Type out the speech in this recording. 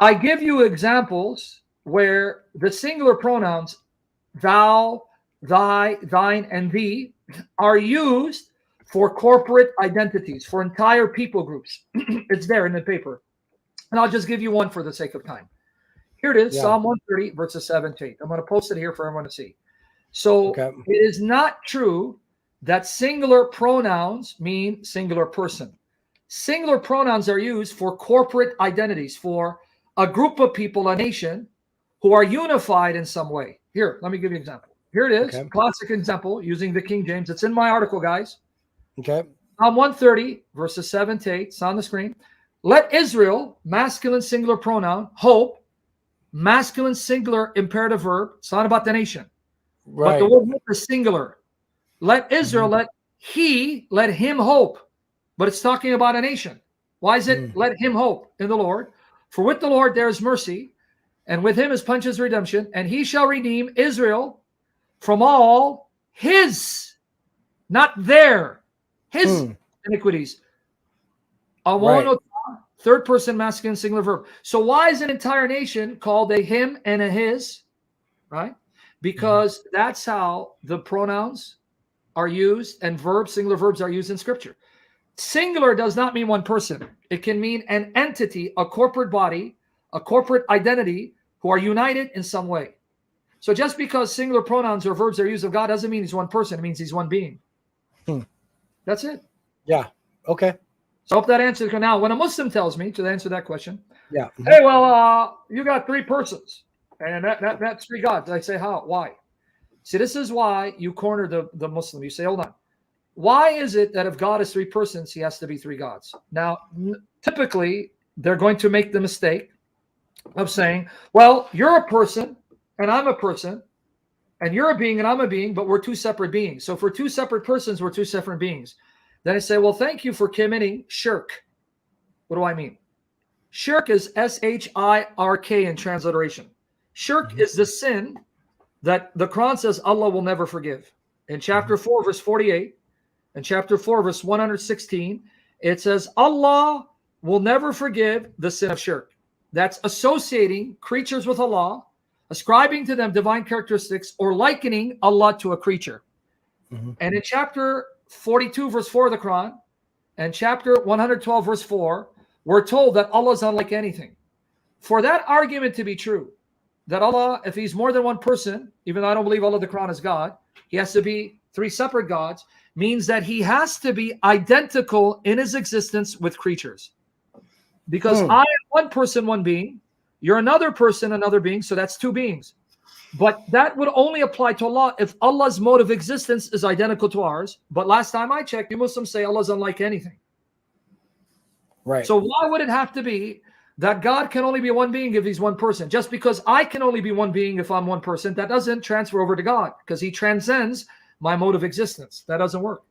I give you examples where the singular pronouns thou, thy, thine, and thee are used for corporate identities, for entire people groups. It's there in the paper. And I'll just give you one for the sake of time. Here it is, Yeah. Psalm 130, verses 7 to 8. I'm going to post it here for everyone to see. So Okay. it is not true that singular pronouns mean singular person. Singular pronouns are used for corporate identities, for a group of people, a nation, who are unified in some way. Here, let me give you an example. Here it is, Okay. classic example using the King James. It's in my article, guys. Okay. Psalm 130, verses 7 to 8. It's on the screen. Let Israel, masculine singular pronoun, hope, masculine singular imperative verb. It's not about the nation. Right. But the word hope is singular. Let Israel, let him hope. But it's talking about a nation. Why is it let him hope in the Lord? For with the Lord there is mercy, and with him is punches redemption, and he shall redeem Israel from all his, not their, his iniquities. Right. Third person masculine singular verb. So why is an entire nation called a him and a his? Right? Because that's how the pronouns are used and verbs, singular verbs are used in Scripture. Singular does not mean one person. It can mean an entity, a corporate body, a corporate identity who are united in some way. So just because singular pronouns or verbs are used of God doesn't mean he's one person. It means he's one being. That's it. Yeah. Okay. So I hope that answers it. Now, when a Muslim tells me, to answer that question, Yeah. hey, well, you got three persons, and that's three gods. I say, how? Why? See, this is why you corner the Muslim. You say, hold on. Why is it that if God is three persons, he has to be three gods? Now, typically, they're going to make the mistake of saying, well, you're a person, and I'm a person, and you're a being, and I'm a being, but we're two separate beings. So for two separate persons, we're two separate beings. Then I say, well, thank you for committing shirk. What do I mean? Shirk is S-H-I-R-K in transliteration. Shirk is the sin that the Quran says Allah will never forgive. In chapter 4, verse 48, and chapter 4, verse 116, it says Allah will never forgive the sin of shirk. That's associating creatures with Allah, ascribing to them divine characteristics, or likening Allah to a creature. And in chapter 42, verse 4 of the Quran, and chapter 112, verse 4, we're told that Allah is unlike anything. For that argument to be true, that Allah, if he's more than one person, even though I don't believe Allah, the Quran, is God, he has to be three separate gods, means that he has to be identical in his existence with creatures. Because I am one person, one being, you're another person, another being, so that's two beings. But that would only apply to Allah if Allah's mode of existence is identical to ours. But last time I checked, you Muslims say Allah's unlike anything. Right. So why would it have to be that God can only be one being if he's one person? Just because I can only be one being if I'm one person, that doesn't transfer over to God, because he transcends my mode of existence. That doesn't work.